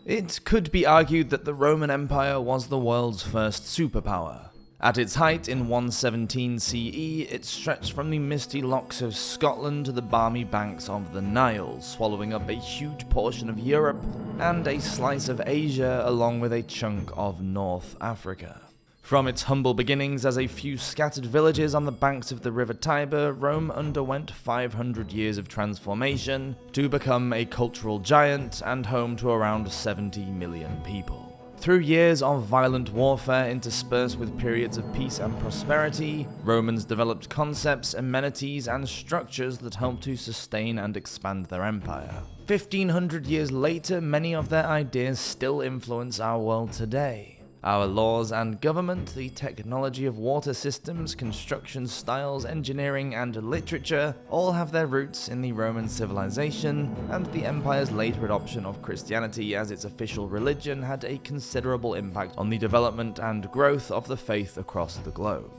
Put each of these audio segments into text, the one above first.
It could be argued that the Roman Empire was the world's first superpower. At its height in 117 CE, it stretched from the misty lochs of Scotland to the balmy banks of the Nile, swallowing up a huge portion of Europe and a slice of Asia along with a chunk of North Africa. From its humble beginnings as a few scattered villages on the banks of the River Tiber, Rome underwent 500 years of transformation to become a cultural giant and home to around 70 million people. Through years of violent warfare interspersed with periods of peace and prosperity, Romans developed concepts, amenities, and structures that helped to sustain and expand their empire. 1500 years later, many of their ideas still influence our world today. Our laws and government, the technology of water systems, construction styles, engineering, and literature all have their roots in the Roman civilization, and the empire's later adoption of Christianity as its official religion had a considerable impact on the development and growth of the faith across the globe.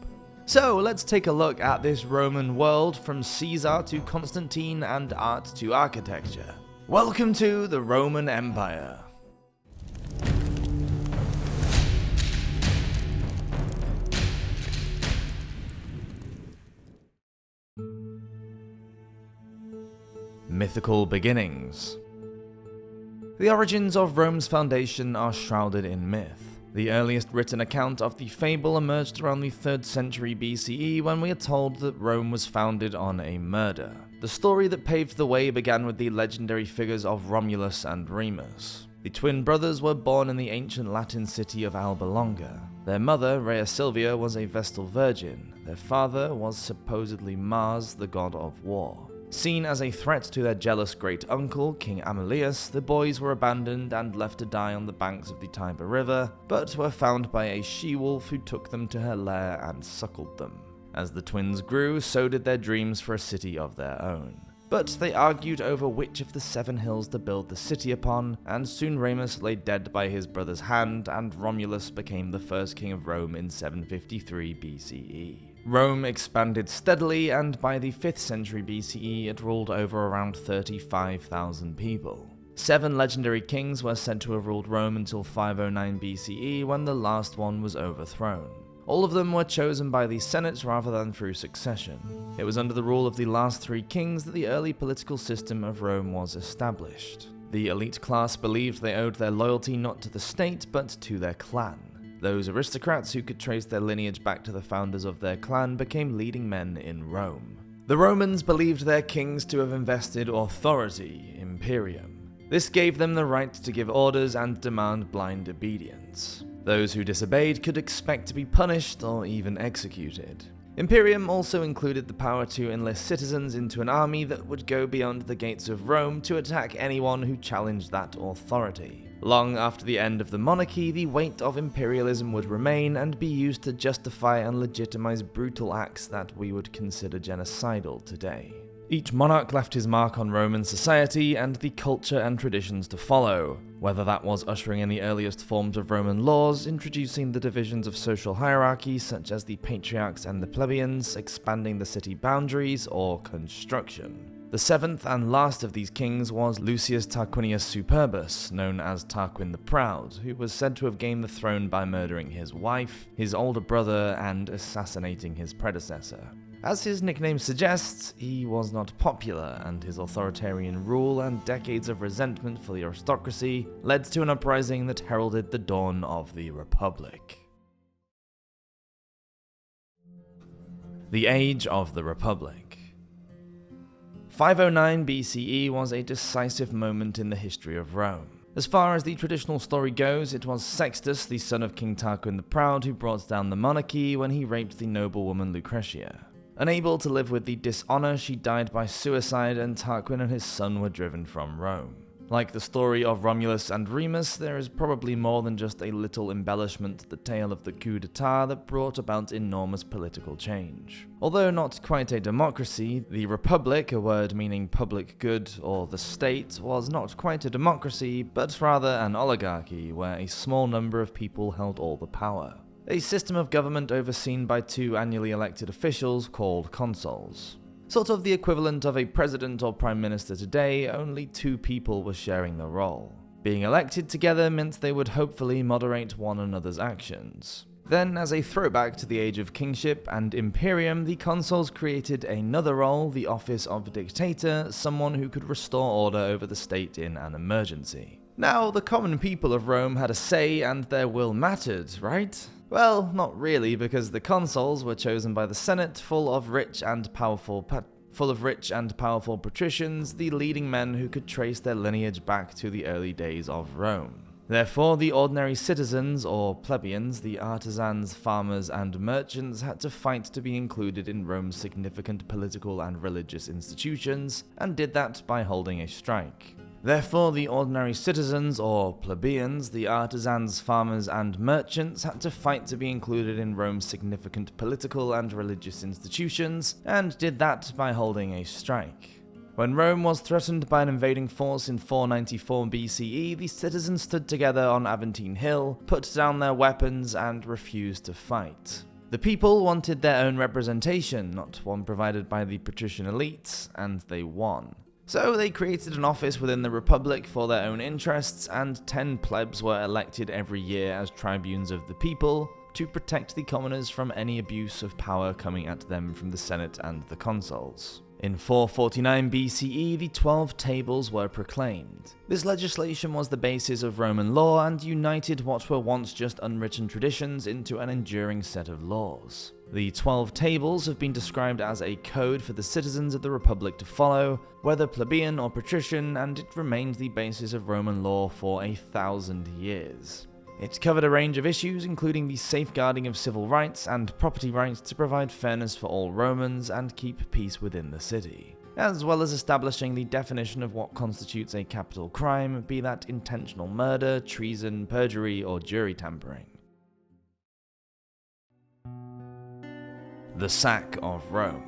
So let's take a look at this Roman world from Caesar to Constantine and art to architecture. Welcome to the Roman Empire. Mythical Beginnings. The origins of Rome's foundation are shrouded in myth. The earliest written account of the fable emerged around the 3rd century BCE when we are told that Rome was founded on a murder. The story that paved the way began with the legendary figures of Romulus and Remus. The twin brothers were born in the ancient Latin city of Alba Longa. Their mother, Rhea Silvia, was a Vestal virgin. Their father was supposedly Mars, the god of war. Seen as a threat to their jealous great-uncle, King Amulius, the boys were abandoned and left to die on the banks of the Tiber River, but were found by a she-wolf who took them to her lair and suckled them. As the twins grew, so did their dreams for a city of their own. But they argued over which of the 7 hills to build the city upon, and soon Remus lay dead by his brother's hand, and Romulus became the first king of Rome in 753 BCE. Rome expanded steadily, and by the 5th century BCE it ruled over around 35,000 people. 7 legendary kings were said to have ruled Rome until 509 BCE, when the last one was overthrown. All of them were chosen by the Senate rather than through succession. It was under the rule of the last 3 kings that the early political system of Rome was established. The elite class believed they owed their loyalty not to the state, but to their clan. Those aristocrats who could trace their lineage back to the founders of their clan became leading men in Rome. The Romans believed their kings to have invested authority, imperium. This gave them the right to give orders and demand blind obedience. Those who disobeyed could expect to be punished or even executed. Imperium also included the power to enlist citizens into an army that would go beyond the gates of Rome to attack anyone who challenged that authority. Long after the end of the monarchy, the weight of imperialism would remain and be used to justify and legitimize brutal acts that we would consider genocidal today. Each monarch left his mark on Roman society and the culture and traditions to follow, whether that was ushering in the earliest forms of Roman laws, introducing the divisions of social hierarchy such as the patriarchs and the plebeians, expanding the city boundaries, or construction. The 7th and last of these kings was Lucius Tarquinius Superbus, known as Tarquin the Proud, who was said to have gained the throne by murdering his wife, his older brother, and assassinating his predecessor. As his nickname suggests, he was not popular, and his authoritarian rule and decades of resentment for the aristocracy led to an uprising that heralded the dawn of the Republic. The Age of the Republic. 509 BCE was a decisive moment in the history of Rome. As far as the traditional story goes, it was Sextus, the son of King Tarquin the Proud, who brought down the monarchy when he raped the noblewoman Lucretia. Unable to live with the dishonor, she died by suicide, and Tarquin and his son were driven from Rome. Like the story of Romulus and Remus, there is probably more than just a little embellishment to the tale of the coup d'etat that brought about enormous political change. Although not quite a democracy, the Republic, a word meaning public good or the state, was not quite a democracy, but rather an oligarchy where a small number of people held all the power. A system of government overseen by 2 annually elected officials called consuls. Sort of the equivalent of a president or prime minister today, only 2 people were sharing the role. Being elected together meant they would hopefully moderate one another's actions. Then, as a throwback to the age of kingship and imperium, the consuls created another role, the office of dictator, someone who could restore order over the state in an emergency. Now, the common people of Rome had a say and their will mattered, right? Well, not really, because the consuls were chosen by the Senate, full of rich and powerful patricians, the leading men who could trace their lineage back to the early days of Rome. Therefore, the ordinary citizens, or plebeians, the artisans, farmers, and merchants, had to fight to be included in Rome's significant political and religious institutions, and did that by holding a strike. Therefore, the ordinary citizens, or plebeians, the artisans, farmers, and merchants, had to fight to be included in Rome's significant political and religious institutions, and did that by holding a strike. When Rome was threatened by an invading force in 494 BCE, the citizens stood together on Aventine Hill, put down their weapons, and refused to fight. The people wanted their own representation, not one provided by the patrician elites, and they won. So they created an office within the Republic for their own interests, and 10 plebs were elected every year as tribunes of the people to protect the commoners from any abuse of power coming at them from the Senate and the consuls. In 449 BCE, the 12 Tables were proclaimed. This legislation was the basis of Roman law and united what were once just unwritten traditions into an enduring set of laws. The 12 Tables have been described as a code for the citizens of the Republic to follow, whether plebeian or patrician, and it remained the basis of Roman law for 1,000 years. It covered a range of issues, including the safeguarding of civil rights and property rights to provide fairness for all Romans and keep peace within the city, as well as establishing the definition of what constitutes a capital crime, be that intentional murder, treason, perjury, or jury tampering. The sack of Rome.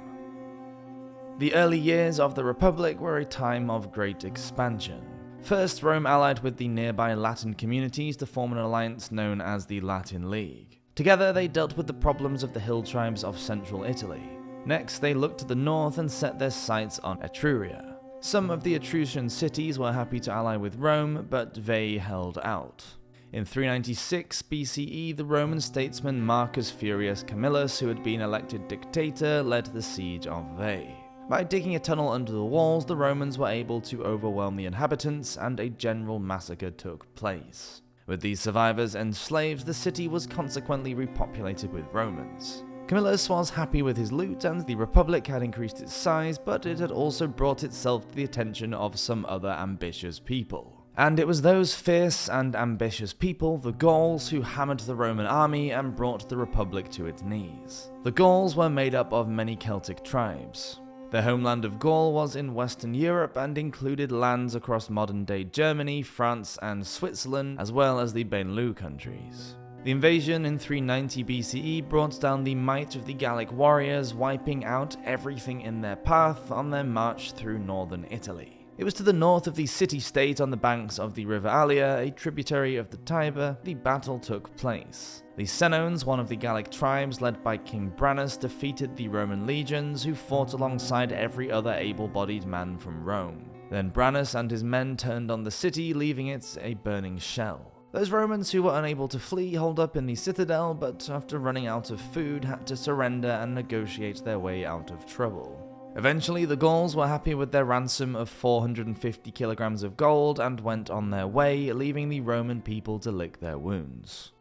The early years of the Republic were a time of great expansion. First, Rome allied with the nearby Latin communities to form an alliance known as the Latin League. Together, they dealt with the problems of the hill tribes of central Italy. Next, they looked to the north and set their sights on Etruria. Some of the Etruscan cities were happy to ally with Rome, but they held out. In 396 BCE, the Roman statesman Marcus Furius Camillus, who had been elected dictator, led the siege of Veii. By digging a tunnel under the walls, the Romans were able to overwhelm the inhabitants, and a general massacre took place. With these survivors enslaved, the city was consequently repopulated with Romans. Camillus was happy with his loot, and the Republic had increased its size, but it had also brought itself to the attention of some other ambitious people. And it was those fierce and ambitious people, the Gauls, who hammered the Roman army and brought the Republic to its knees. The Gauls were made up of many Celtic tribes. The homeland of Gaul was in Western Europe and included lands across modern-day Germany, France, and Switzerland, as well as the Benelux countries. The invasion in 390 BCE brought down the might of the Gallic warriors, wiping out everything in their path on their march through northern Italy. It was to the north of the city-state on the banks of the River Allia, a tributary of the Tiber, the battle took place. The Senones, one of the Gallic tribes led by King Brannus, defeated the Roman legions, who fought alongside every other able-bodied man from Rome. Then Brannus and his men turned on the city, leaving it a burning shell. Those Romans who were unable to flee holed up in the citadel, but after running out of food had to surrender and negotiate their way out of trouble. Eventually, the Gauls were happy with their ransom of 450 kilograms of gold and went on their way, leaving the Roman people to lick their wounds.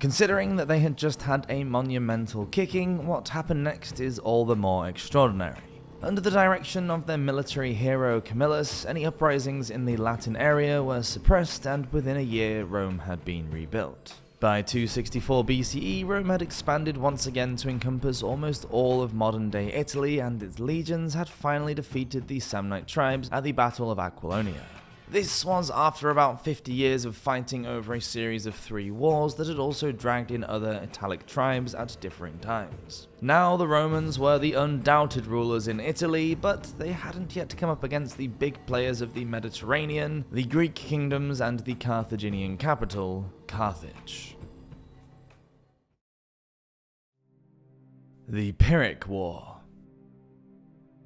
Considering that they had just had a monumental kicking, what happened next is all the more extraordinary. Under the direction of their military hero Camillus, any uprisings in the Latin area were suppressed, and within a year Rome had been rebuilt. By 264 BCE, Rome had expanded once again to encompass almost all of modern-day Italy, and its legions had finally defeated the Samnite tribes at the Battle of Aquilonia. This was after about 50 years of fighting over a series of 3 wars that had also dragged in other Italic tribes at differing times. Now the Romans were the undoubted rulers in Italy, but they hadn't yet come up against the big players of the Mediterranean, the Greek kingdoms, and the Carthaginian capital, Carthage. The Pyrrhic War.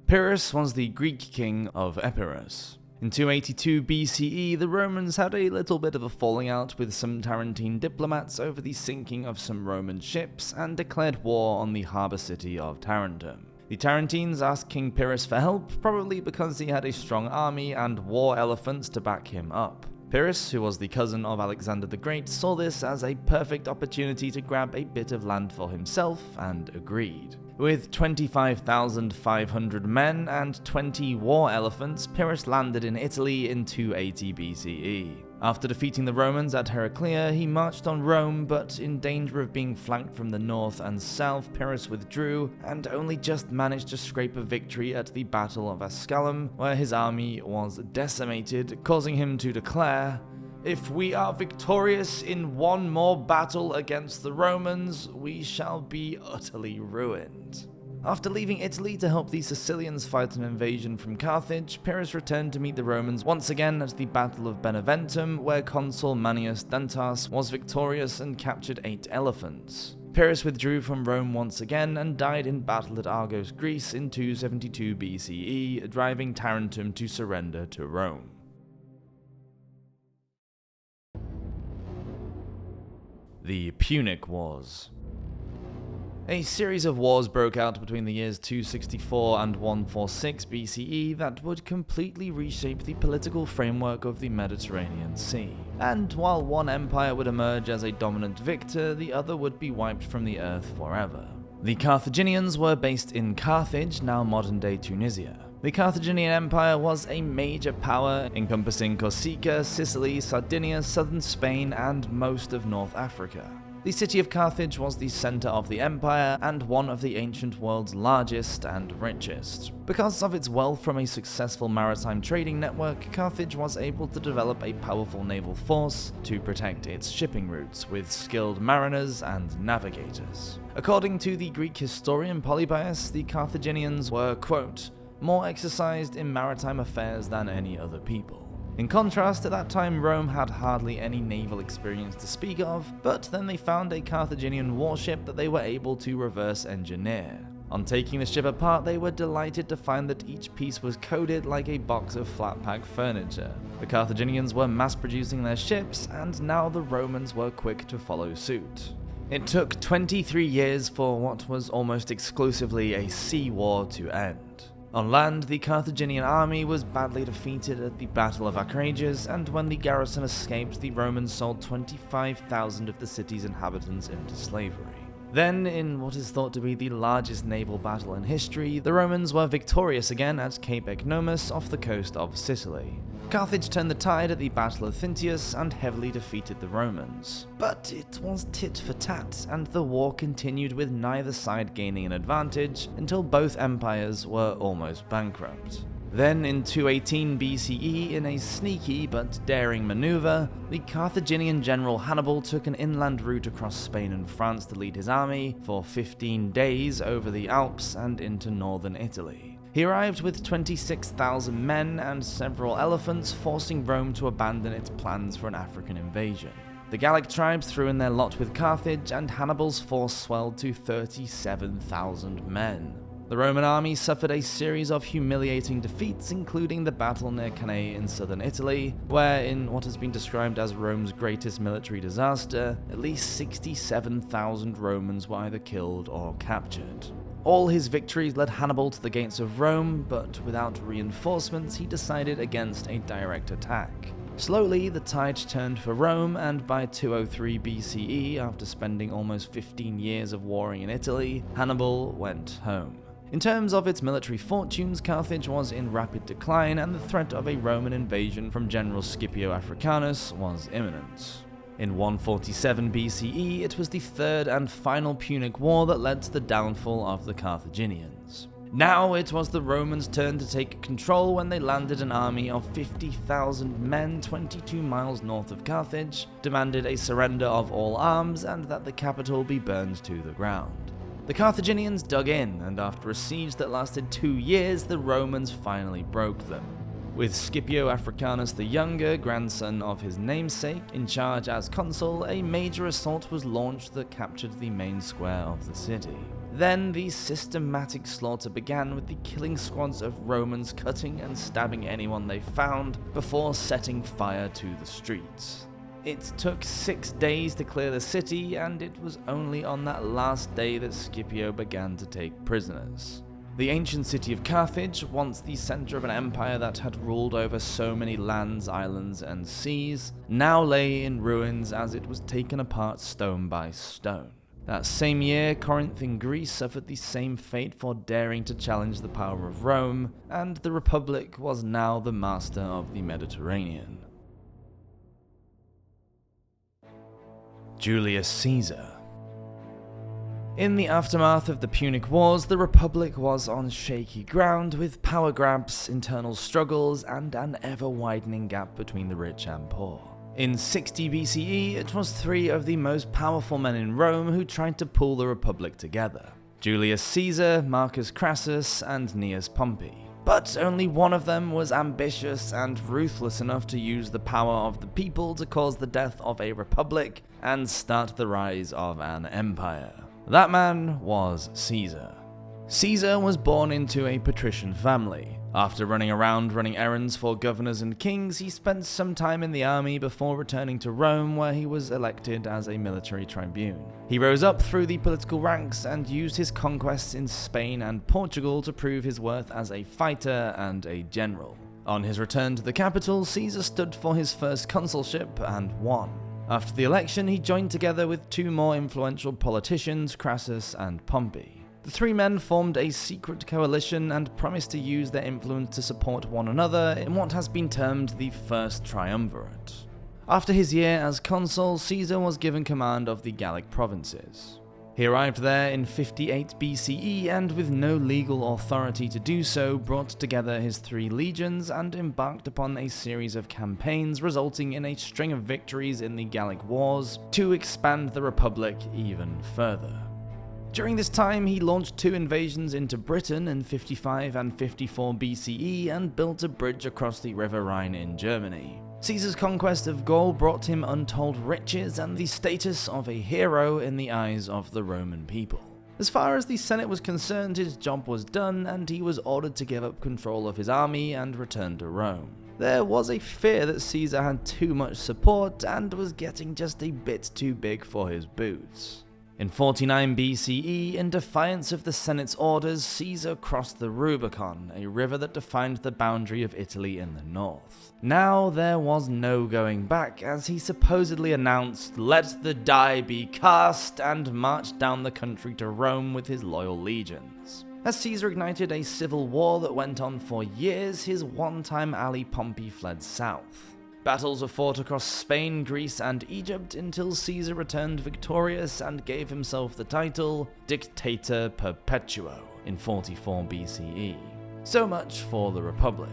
Pyrrhus was the Greek king of Epirus. In 282 BCE, the Romans had a little bit of a falling out with some Tarentine diplomats over the sinking of some Roman ships and declared war on the harbour city of Tarentum. The Tarentines asked King Pyrrhus for help, probably because he had a strong army and war elephants to back him up. Pyrrhus, who was the cousin of Alexander the Great, saw this as a perfect opportunity to grab a bit of land for himself and agreed. With 25,500 men and 20 war elephants, Pyrrhus landed in Italy in 280 BCE. After defeating the Romans at Heraclea, he marched on Rome, but in danger of being flanked from the north and south, Pyrrhus withdrew and only just managed to scrape a victory at the Battle of Ascalon, where his army was decimated, causing him to declare, "If we are victorious in one more battle against the Romans, we shall be utterly ruined." After leaving Italy to help the Sicilians fight an invasion from Carthage, Pyrrhus returned to meet the Romans once again at the Battle of Beneventum, where consul Manius Dentas was victorious and captured 8 elephants. Pyrrhus withdrew from Rome once again and died in battle at Argos, Greece in 272 BCE, driving Tarentum to surrender to Rome. The Punic Wars. A series of wars broke out between the years 264 and 146 BCE that would completely reshape the political framework of the Mediterranean Sea. And while one empire would emerge as a dominant victor, the other would be wiped from the earth forever. The Carthaginians were based in Carthage, now modern-day Tunisia. The Carthaginian Empire was a major power encompassing Corsica, Sicily, Sardinia, southern Spain, and most of North Africa. The city of Carthage was the center of the empire and one of the ancient world's largest and richest. Because of its wealth from a successful maritime trading network, Carthage was able to develop a powerful naval force to protect its shipping routes with skilled mariners and navigators. According to the Greek historian Polybius, the Carthaginians were, quote, more exercised in maritime affairs than any other people. In contrast, at that time Rome had hardly any naval experience to speak of, but then they found a Carthaginian warship that they were able to reverse engineer. On taking the ship apart, they were delighted to find that each piece was coded like a box of flat-pack furniture. The Carthaginians were mass-producing their ships, and now the Romans were quick to follow suit. It took 23 years for what was almost exclusively a sea war to end. On land, the Carthaginian army was badly defeated at the Battle of Acragas, and when the garrison escaped, the Romans sold 25,000 of the city's inhabitants into slavery. Then, in what is thought to be the largest naval battle in history, the Romans were victorious again at Cape Ecnomus off the coast of Sicily. Carthage turned the tide at the Battle of Thintius and heavily defeated the Romans. But it was tit for tat, and the war continued with neither side gaining an advantage until both empires were almost bankrupt. Then in 218 BCE, in a sneaky but daring maneuver, the Carthaginian general Hannibal took an inland route across Spain and France to lead his army for 15 days over the Alps and into northern Italy. He arrived with 26,000 men and several elephants, forcing Rome to abandon its plans for an African invasion. The Gallic tribes threw in their lot with Carthage, and Hannibal's force swelled to 37,000 men. The Roman army suffered a series of humiliating defeats, including the battle near Cannae in southern Italy, where, in what has been described as Rome's greatest military disaster, at least 67,000 Romans were either killed or captured. All his victories led Hannibal to the gates of Rome, but without reinforcements, he decided against a direct attack. Slowly, the tide turned for Rome, and by 203 BCE, after spending almost 15 years of warring in Italy, Hannibal went home. In terms of its military fortunes, Carthage was in rapid decline, and the threat of a Roman invasion from General Scipio Africanus was imminent. In 147 BCE, it was the third and final Punic War that led to the downfall of the Carthaginians. Now it was the Romans' turn to take control when they landed an army of 50,000 men 22 miles north of Carthage, demanded a surrender of all arms, and that the capital be burned to the ground. The Carthaginians dug in, and after a siege that lasted 2 years, the Romans finally broke them. With Scipio Africanus the Younger, grandson of his namesake, in charge as consul, a major assault was launched that captured the main square of the city. Then the systematic slaughter began, with the killing squads of Romans cutting and stabbing anyone they found before setting fire to the streets. It took 6 days to clear the city, and it was only on that last day that Scipio began to take prisoners. The ancient city of Carthage, once the center of an empire that had ruled over so many lands, islands, and seas, now lay in ruins as it was taken apart stone by stone. That same year, Corinth in Greece suffered the same fate for daring to challenge the power of Rome, and the Republic was now the master of the Mediterranean. Julius Caesar. In the aftermath of the Punic Wars, the Republic was on shaky ground, with power grabs, internal struggles, and an ever-widening gap between the rich and poor. In 60 BCE, it was 3 of the most powerful men in Rome who tried to pull the Republic together: Julius Caesar, Marcus Crassus, and Gnaeus Pompey. But only one of them was ambitious and ruthless enough to use the power of the people to cause the death of a republic and start the rise of an empire. That man was Caesar. Caesar was born into a patrician family. After running around running errands for governors and kings, he spent some time in the army before returning to Rome, where he was elected as a military tribune. He rose up through the political ranks and used his conquests in Spain and Portugal to prove his worth as a fighter and a general. On his return to the capital, Caesar stood for his first consulship and won. After the election, he joined together with 2 more influential politicians, Crassus and Pompey. The 3 men formed a secret coalition and promised to use their influence to support one another in what has been termed the First Triumvirate. After his year as consul, Caesar was given command of the Gallic provinces. He arrived there in 58 BCE and, with no legal authority to do so, brought together his 3 legions and embarked upon a series of campaigns, resulting in a string of victories in the Gallic Wars to expand the Republic even further. During this time, he launched 2 invasions into Britain in 55 and 54 BCE and built a bridge across the River Rhine in Germany. Caesar's conquest of Gaul brought him untold riches and the status of a hero in the eyes of the Roman people. As far as the Senate was concerned, his job was done, and he was ordered to give up control of his army and return to Rome. There was a fear that Caesar had too much support and was getting just a bit too big for his boots. In 49 BCE, in defiance of the Senate's orders, Caesar crossed the Rubicon, a river that defined the boundary of Italy in the north. Now there was no going back, as he supposedly announced, "Let the die be cast," and marched down the country to Rome with his loyal legions. As Caesar ignited a civil war that went on for years, his one-time ally Pompey fled south. Battles were fought across Spain, Greece, and Egypt until Caesar returned victorious and gave himself the title Dictator Perpetuo in 44 BCE. So much for the Republic.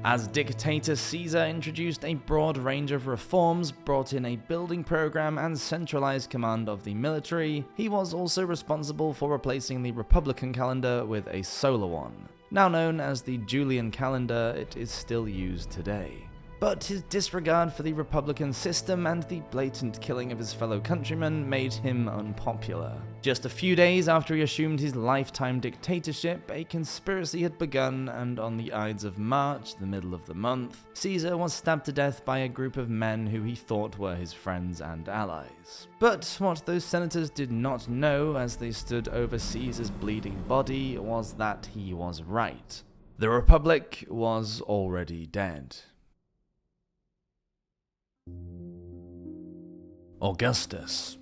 As dictator, Caesar introduced a broad range of reforms, brought in a building program, and centralized command of the military. He was also responsible for replacing the Republican calendar with a solar one. Now known as the Julian calendar, it is still used today. But his disregard for the Republican system and the blatant killing of his fellow countrymen made him unpopular. Just a few days after he assumed his lifetime dictatorship, a conspiracy had begun, and on the Ides of March, the middle of the month, Caesar was stabbed to death by a group of men who he thought were his friends and allies. But what those senators did not know as they stood over Caesar's bleeding body was that he was right. The Republic was already dead. Augustus.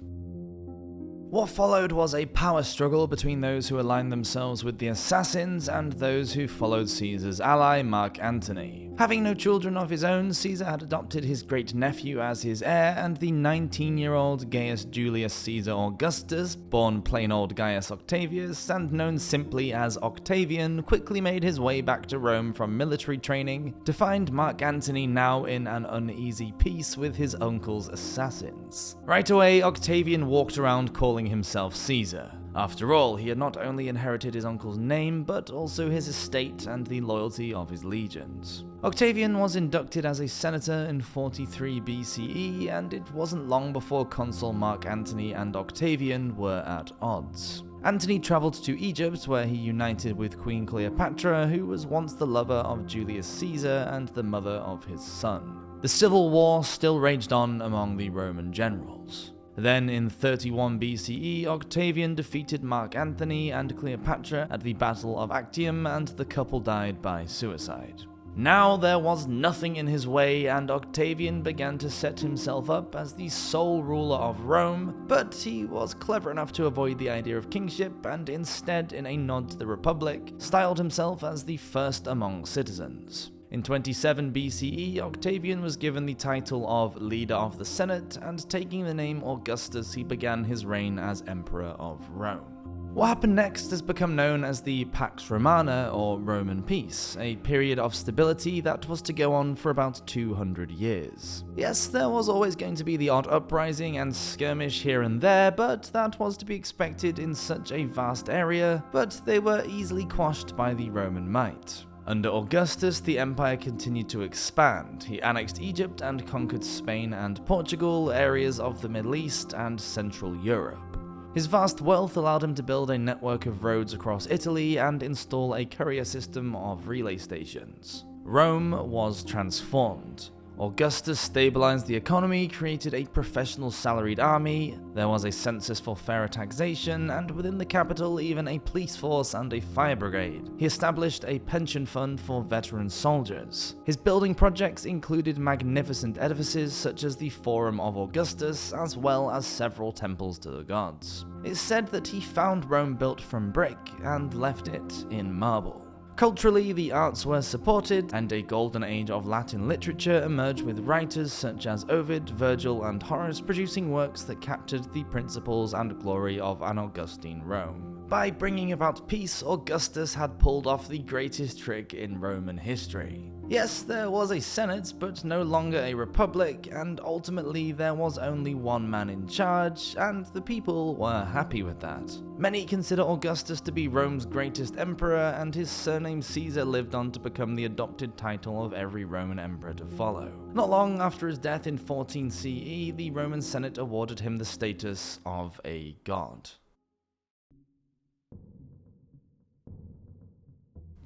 What followed was a power struggle between those who aligned themselves with the assassins and those who followed Caesar's ally, Mark Antony. Having no children of his own, Caesar had adopted his great-nephew as his heir, and the 19-year-old Gaius Julius Caesar Augustus, born plain old Gaius Octavius and known simply as Octavian, quickly made his way back to Rome from military training to find Mark Antony now in an uneasy peace with his uncle's assassins. Right away, Octavian walked around calling himself Caesar. After all, he had not only inherited his uncle's name, but also his estate and the loyalty of his legions. Octavian was inducted as a senator in 43 BCE, and it wasn't long before consul Mark Antony and Octavian were at odds. Antony travelled to Egypt, where he united with Queen Cleopatra, who was once the lover of Julius Caesar and the mother of his son. The civil war still raged on among the Roman generals. Then, in 31 BCE, Octavian defeated Mark Antony and Cleopatra at the Battle of Actium, and the couple died by suicide. Now there was nothing in his way, and Octavian began to set himself up as the sole ruler of Rome, but he was clever enough to avoid the idea of kingship, and instead, in a nod to the Republic, styled himself as the first among citizens. In 27 BCE, Octavian was given the title of Leader of the Senate, and taking the name Augustus, he began his reign as Emperor of Rome. What happened next has become known as the Pax Romana, or Roman Peace, a period of stability that was to go on for about 200 years. Yes, there was always going to be the odd uprising and skirmish here and there, but that was to be expected in such a vast area, but they were easily quashed by the Roman might. Under Augustus, the empire continued to expand. He annexed Egypt and conquered Spain and Portugal, areas of the Middle East and Central Europe. His vast wealth allowed him to build a network of roads across Italy and install a courier system of relay stations. Rome was transformed. Augustus stabilized the economy, created a professional salaried army, there was a census for fairer taxation, and within the capital even a police force and a fire brigade. He established a pension fund for veteran soldiers. His building projects included magnificent edifices such as the Forum of Augustus, as well as several temples to the gods. It's said that he found Rome built from brick and left it in marble. Culturally, the arts were supported, and a golden age of Latin literature emerged with writers such as Ovid, Virgil, and Horace producing works that captured the principles and glory of an Augustine Rome. By bringing about peace, Augustus had pulled off the greatest trick in Roman history. Yes, there was a Senate, but no longer a republic, and ultimately there was only one man in charge, and the people were happy with that. Many consider Augustus to be Rome's greatest emperor, and his surname Caesar lived on to become the adopted title of every Roman emperor to follow. Not long after his death in 14 CE, the Roman Senate awarded him the status of a god.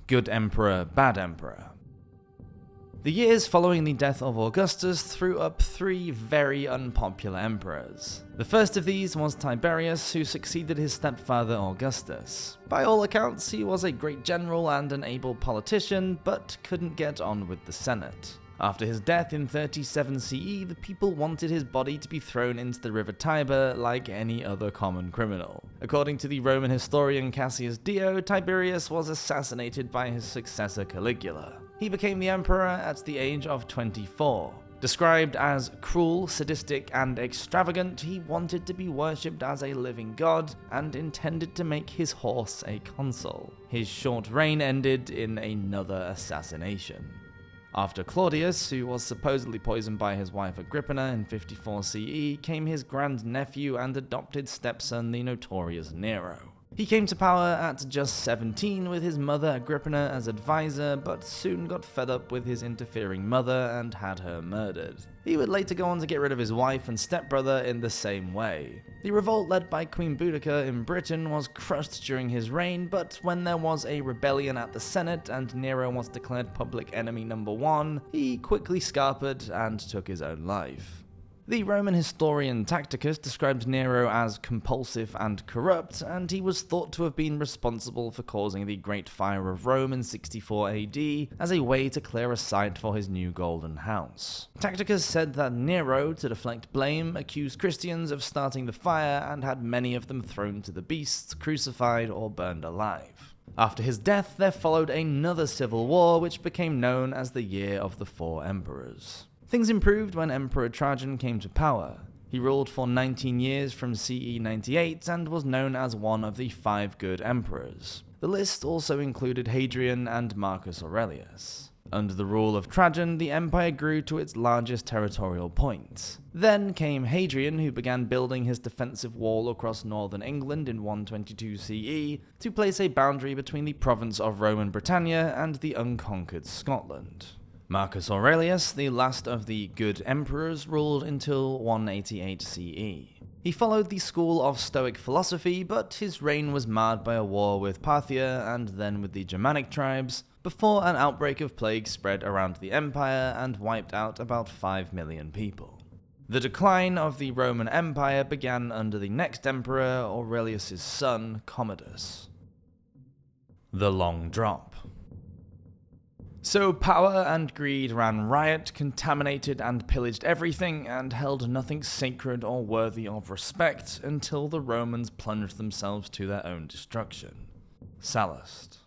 Good emperor, bad emperor. The years following the death of Augustus threw up three very unpopular emperors. The first of these was Tiberius, who succeeded his stepfather Augustus. By all accounts, he was a great general and an able politician, but couldn't get on with the Senate. After his death in 37 CE, the people wanted his body to be thrown into the River Tiber like any other common criminal. According to the Roman historian Cassius Dio, Tiberius was assassinated by his successor Caligula. He became the emperor at the age of 24. Described as cruel, sadistic, and extravagant, he wanted to be worshipped as a living god and intended to make his horse a consul. His short reign ended in another assassination. After Claudius, who was supposedly poisoned by his wife Agrippina in 54 CE, came his grandnephew and adopted stepson, the notorious Nero. He came to power at just 17 with his mother Agrippina as advisor, but soon got fed up with his interfering mother and had her murdered. He would later go on to get rid of his wife and stepbrother in the same way. The revolt led by Queen Boudica in Britain was crushed during his reign, but when there was a rebellion at the Senate and Nero was declared public enemy number 1, he quickly scarpered and took his own life. The Roman historian Tacitus described Nero as compulsive and corrupt, and he was thought to have been responsible for causing the Great Fire of Rome in 64 AD as a way to clear a site for his new golden house. Tacitus said that Nero, to deflect blame, accused Christians of starting the fire and had many of them thrown to the beasts, crucified, or burned alive. After his death, there followed another civil war which became known as the Year of the Four Emperors. Things improved when Emperor Trajan came to power. He ruled for 19 years from CE 98 and was known as one of the 5 good emperors. The list also included Hadrian and Marcus Aurelius. Under the rule of Trajan, the empire grew to its largest territorial point. Then came Hadrian, who began building his defensive wall across northern England in 122 CE to place a boundary between the province of Roman Britannia and the unconquered Scotland. Marcus Aurelius, the last of the good emperors, ruled until 188 CE. He followed the school of Stoic philosophy, but his reign was marred by a war with Parthia and then with the Germanic tribes, before an outbreak of plague spread around the empire and wiped out about 5 million people. The decline of the Roman Empire began under the next emperor, Aurelius' son, Commodus. The Long Drop. So power and greed ran riot, contaminated and pillaged everything, and held nothing sacred or worthy of respect until the Romans plunged themselves to their own destruction. Sallust.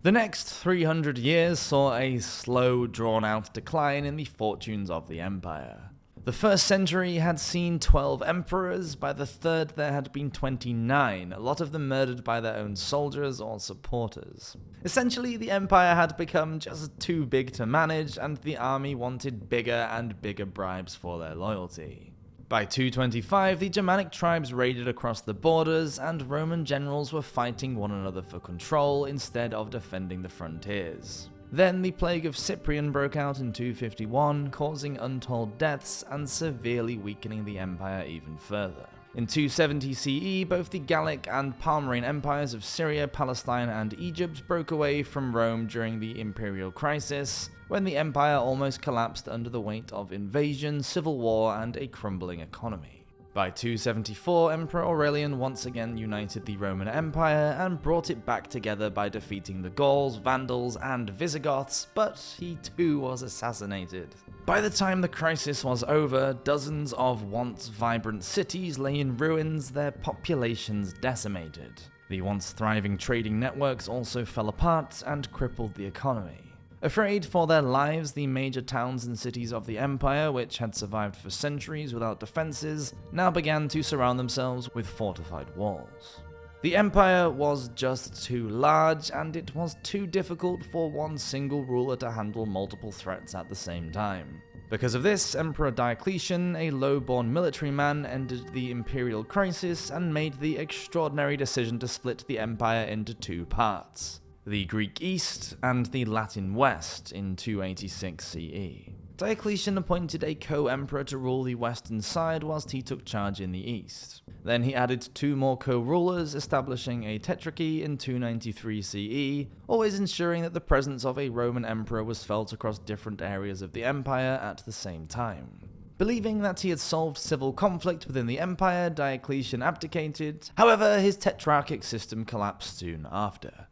The next 300 years saw a slow, drawn-out decline in the fortunes of the empire. The first century had seen 12 emperors, by the third there had been 29, a lot of them murdered by their own soldiers or supporters. Essentially, the empire had become just too big to manage, and the army wanted bigger and bigger bribes for their loyalty. By 225, the Germanic tribes raided across the borders, and Roman generals were fighting one another for control instead of defending the frontiers. Then the plague of Cyprian broke out in 251, causing untold deaths and severely weakening the empire even further. In 270 CE, both the Gallic and Palmyrene empires of Syria, Palestine, and Egypt broke away from Rome during the imperial crisis, when the empire almost collapsed under the weight of invasion, civil war, and a crumbling economy. By 274, Emperor Aurelian once again united the Roman Empire and brought it back together by defeating the Gauls, Vandals, and Visigoths, but he too was assassinated. By the time the crisis was over, dozens of once vibrant cities lay in ruins, their populations decimated. The once thriving trading networks also fell apart and crippled the economy. Afraid for their lives, the major towns and cities of the empire, which had survived for centuries without defenses, now began to surround themselves with fortified walls. The empire was just too large, and it was too difficult for one single ruler to handle multiple threats at the same time. Because of this, Emperor Diocletian, a low-born military man, ended the imperial crisis and made the extraordinary decision to split the empire into two parts: the Greek East and the Latin West in 286 CE. Diocletian appointed a co-emperor to rule the western side whilst he took charge in the east. Then he added two more co-rulers, establishing a tetrarchy in 293 CE, always ensuring that the presence of a Roman emperor was felt across different areas of the empire at the same time. Believing that he had solved civil conflict within the empire, Diocletian abdicated. However, his tetrarchic system collapsed soon after.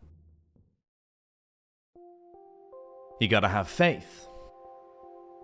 You gotta have faith.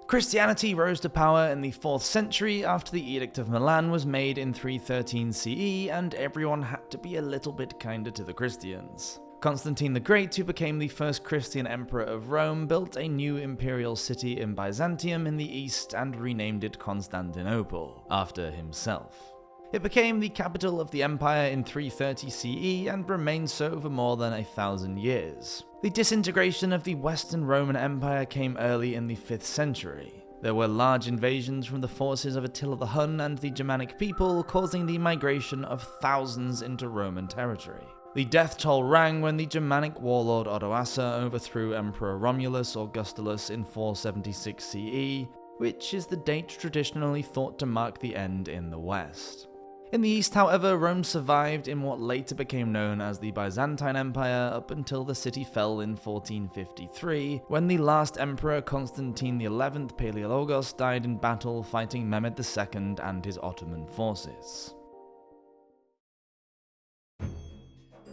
Christianity rose to power in the 4th century after the Edict of Milan was made in 313 CE, and everyone had to be a little bit kinder to the Christians. Constantine the Great, who became the first Christian emperor of Rome, built a new imperial city in Byzantium in the east and renamed it Constantinople, after himself. It became the capital of the empire in 330 CE and remained so for more than 1,000 years. The disintegration of the Western Roman Empire came early in the 5th century. There were large invasions from the forces of Attila the Hun and the Germanic people, causing the migration of thousands into Roman territory. The death toll rang when the Germanic warlord Odoacer overthrew Emperor Romulus Augustulus in 476 CE, which is the date traditionally thought to mark the end in the West. In the east, however, Rome survived in what later became known as the Byzantine Empire up until the city fell in 1453, when the last emperor Constantine XI Palaiologos died in battle fighting Mehmed II and his Ottoman forces.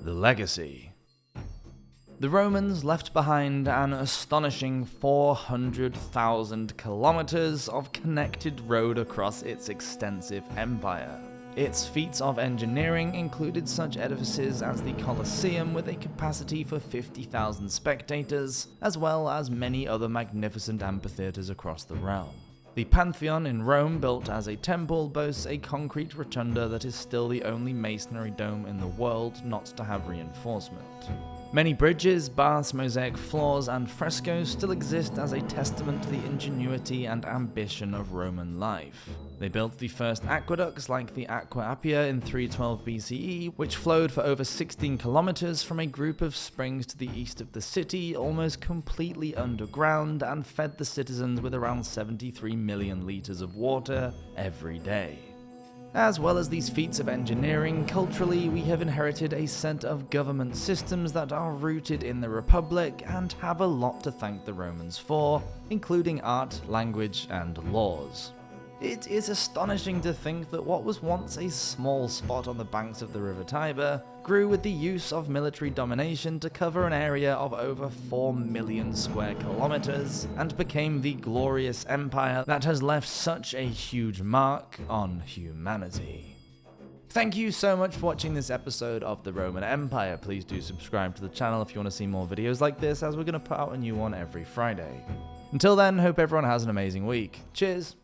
The legacy. The Romans left behind an astonishing 400,000 kilometers of connected road across its extensive empire. Its feats of engineering included such edifices as the Colosseum with a capacity for 50,000 spectators, as well as many other magnificent amphitheaters across the realm. The Pantheon in Rome, built as a temple, boasts a concrete rotunda that is still the only masonry dome in the world not to have reinforcement. Many bridges, baths, mosaic floors, and frescoes still exist as a testament to the ingenuity and ambition of Roman life. They built the first aqueducts like the Aqua Appia in 312 BCE, which flowed for over 16 kilometers from a group of springs to the east of the city, almost completely underground, and fed the citizens with around 73 million liters of water every day. As well as these feats of engineering, culturally we have inherited a set of government systems that are rooted in the Republic and have a lot to thank the Romans for, including art, language, and laws. It is astonishing to think that what was once a small spot on the banks of the River Tiber grew with the use of military domination to cover an area of over 4 million square kilometers and became the glorious empire that has left such a huge mark on humanity. Thank you so much for watching this episode of the Roman Empire. Please do subscribe to the channel if you want to see more videos like this, as we're going to put out a new one every Friday. Until then, hope everyone has an amazing week. Cheers!